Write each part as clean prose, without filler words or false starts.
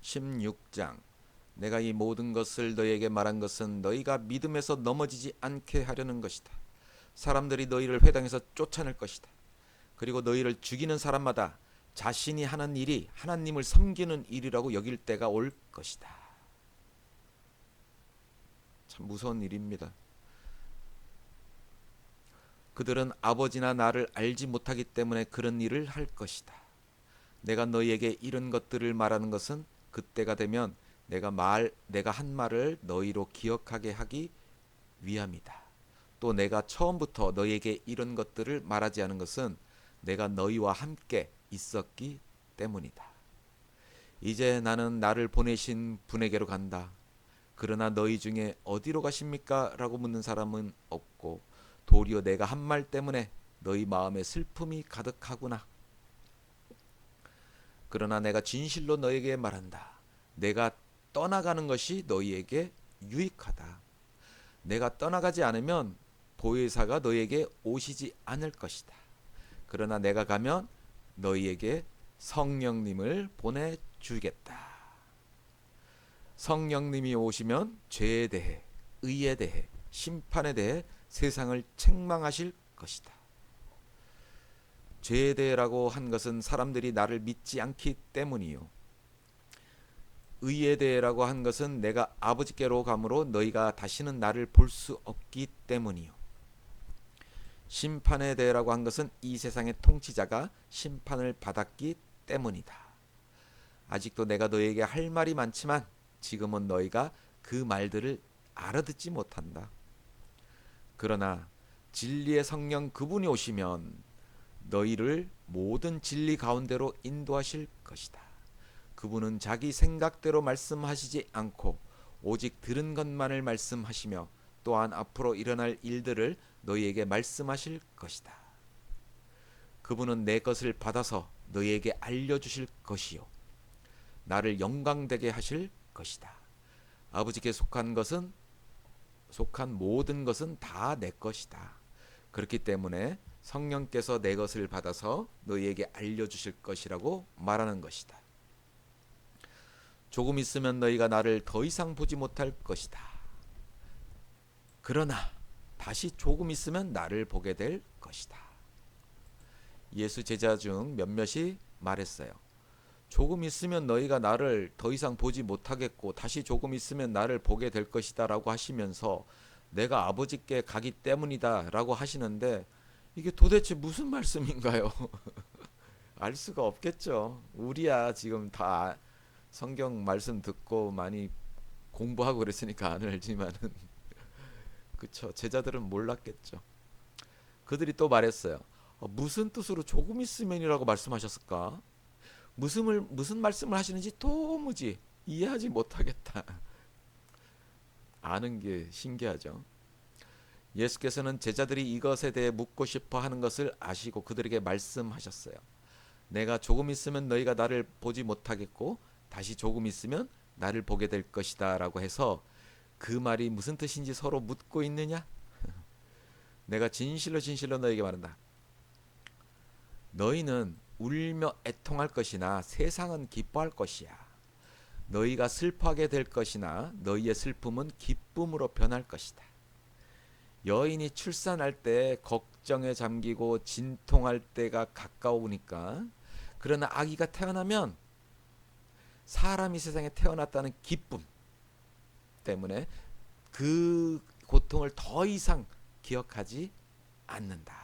16장. 내가 이 모든 것을 너희에게 말한 것은 너희가 믿음에서 넘어지지 않게 하려는 것이다. 사람들이 너희를 회당에서 쫓아낼 것이다. 그리고 너희를 죽이는 사람마다 자신이 하는 일이 하나님을 섬기는 일이라고 여길 때가 올 것이다. 참 무서운 일입니다. 그들은 아버지나 나를 알지 못하기 때문에 그런 일을 할 것이다. 내가 너희에게 이런 것들을 말하는 것은 그때가 되면 내가 한 말을 너희로 기억하게 하기 위함이다. 또 내가 처음부터 너희에게 이런 것들을 말하지 않은 것은 내가 너희와 함께 있었기 때문이다. 이제 나는 나를 보내신 분에게로 간다. 그러나 너희 중에 어디로 가십니까? 라고 묻는 사람은 없고 도리어 내가 한 말 때문에 너희 마음에 슬픔이 가득하구나. 그러나 내가 진실로 너희에게 말한다. 내가 떠나가는 것이 너희에게 유익하다. 내가 떠나가지 않으면 보혜사가 너희에게 오시지 않을 것이다. 그러나 내가 가면 너희에게 성령님을 보내주겠다. 성령님이 오시면 죄에 대해, 의에 대해, 심판에 대해 세상을 책망하실 것이다. 죄에 대해라고 한 것은 사람들이 나를 믿지 않기 때문이요. 의에 대해라고 한 것은 내가 아버지께로 가므로 너희가 다시는 나를 볼 수 없기 때문이요. 심판에 대해라고 한 것은 이 세상의 통치자가 심판을 받았기 때문이다. 아직도 내가 너희에게 할 말이 많지만 지금은 너희가 그 말들을 알아듣지 못한다. 그러나 진리의 성령 그분이 오시면 너희를 모든 진리 가운데로 인도하실 것이다. 그분은 자기 생각대로 말씀하시지 않고 오직 들은 것만을 말씀하시며 또한 앞으로 일어날 일들을 너희에게 말씀하실 것이다. 그분은 내 것을 받아서 너희에게 알려주실 것이요 나를 영광되게 하실 것이다. 아버지께 속한 모든 것은 다 내 것이다. 그렇기 때문에 성령께서 내 것을 받아서 너희에게 알려주실 것이라고 말하는 것이다. 조금 있으면 너희가 나를 더 이상 보지 못할 것이다. 그러나 다시 조금 있으면 나를 보게 될 것이다. 예수 제자 중 몇몇이 말했어요. 조금 있으면 너희가 나를 더 이상 보지 못하겠고 다시 조금 있으면 나를 보게 될 것이다 라고 하시면서 내가 아버지께 가기 때문이다 라고 하시는데 이게 도대체 무슨 말씀인가요? 알 수가 없겠죠. 우리야 지금 다 성경 말씀 듣고 많이 공부하고 그랬으니까 안 알지만은 그쵸. 제자들은 몰랐겠죠. 그들이 또 말했어요. 무슨 뜻으로 조금 있으면이라고 말씀하셨을까? 무슨 말씀을 하시는지 도무지 이해하지 못하겠다. 아는 게 신기하죠. 예수께서는 제자들이 이것에 대해 묻고 싶어 하는 것을 아시고 그들에게 말씀하셨어요. 내가 조금 있으면 너희가 나를 보지 못하겠고 다시 조금 있으면 나를 보게 될 것이다 라고 해서 그 말이 무슨 뜻인지 서로 묻고 있느냐? 내가 진실로 진실로 너희에게 말한다. 너희는 울며 애통할 것이나 세상은 기뻐할 것이야. 너희가 슬퍼하게 될 것이나 너희의 슬픔은 기쁨으로 변할 것이다. 여인이 출산할 때 걱정에 잠기고 진통할 때가 가까우니까 그러나 아기가 태어나면 사람이 세상에 태어났다는 기쁨 때문에 그 고통을 더 이상 기억하지 않는다.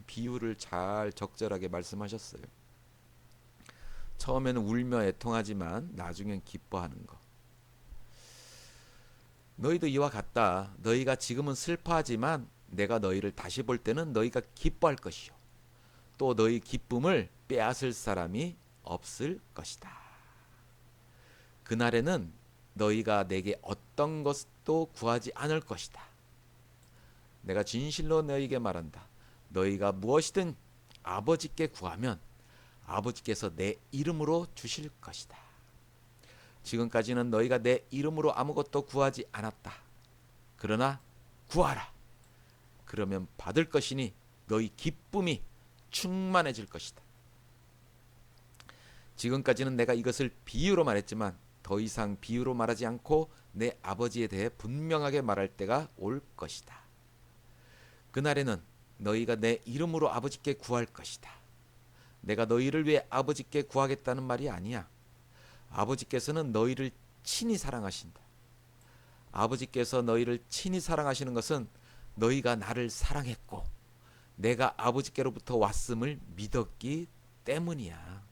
비유를 잘 적절하게 말씀하셨어요. 처음에는 울며 애통하지만 나중엔 기뻐하는 것. 너희도 이와 같다. 너희가 지금은 슬퍼하지만 내가 너희를 다시 볼 때는 너희가 기뻐할 것이요. 또 너희 기쁨을 빼앗을 사람이 없을 것이다. 그날에는 너희가 내게 어떤 것도 구하지 않을 것이다. 내가 진실로 너희에게 말한다. 너희가 무엇이든 아버지께 구하면 아버지께서 내 이름으로 주실 것이다. 지금까지는 너희가 내 이름으로 아무것도 구하지 않았다. 그러나 구하라. 그러면 받을 것이니 너희 기쁨이 충만해질 것이다. 지금까지는 내가 이것을 비유로 말했지만 더 이상 비유로 말하지 않고 내 아버지에 대해 분명하게 말할 때가 올 것이다. 그날에는 너희가 내 이름으로 아버지께 구할 것이다. 내가 너희를 위해 아버지께 구하겠다는 말이 아니야. 아버지께서는 너희를 친히 사랑하신다. 아버지께서 너희를 친히 사랑하시는 것은 너희가 나를 사랑했고 내가 아버지께로부터 왔음을 믿었기 때문이야.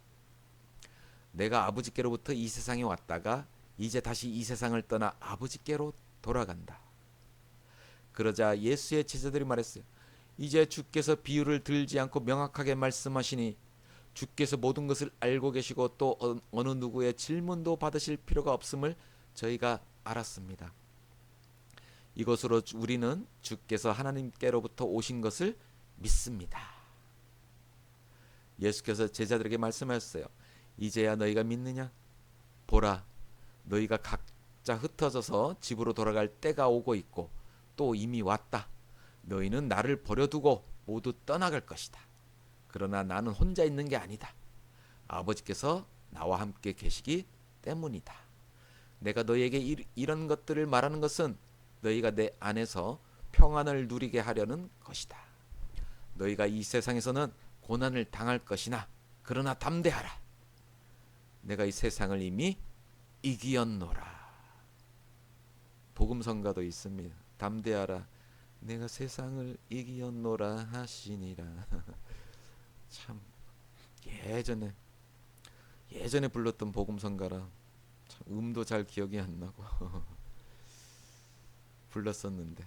내가 아버지께로부터 이 세상에 왔다가 이제 다시 이 세상을 떠나 아버지께로 돌아간다. 그러자 예수의 제자들이 말했어요. 이제 주께서 비유를 들지 않고 명확하게 말씀하시니 주께서 모든 것을 알고 계시고 또 어느 누구의 질문도 받으실 필요가 없음을 저희가 알았습니다. 이것으로 우리는 주께서 하나님께로부터 오신 것을 믿습니다. 예수께서 제자들에게 말씀하셨어요. 이제야 너희가 믿느냐? 보라, 너희가 각자 흩어져서 집으로 돌아갈 때가 오고 있고 또 이미 왔다. 너희는 나를 버려두고 모두 떠나갈 것이다. 그러나 나는 혼자 있는 게 아니다. 아버지께서 나와 함께 계시기 때문이다. 내가 너희에게 이런 것들을 말하는 것은 너희가 내 안에서 평안을 누리게 하려는 것이다. 너희가 이 세상에서는 고난을 당할 것이나 그러나 담대하라. 내가 이 세상을 이미 이기었노라. 복음성가도 있습니다. 담대하라. 내가 세상을 이기었노라 하시니라. 참 예전에 불렀던 복음성가라. 참 음도 잘 기억이 안 나고 불렀었는데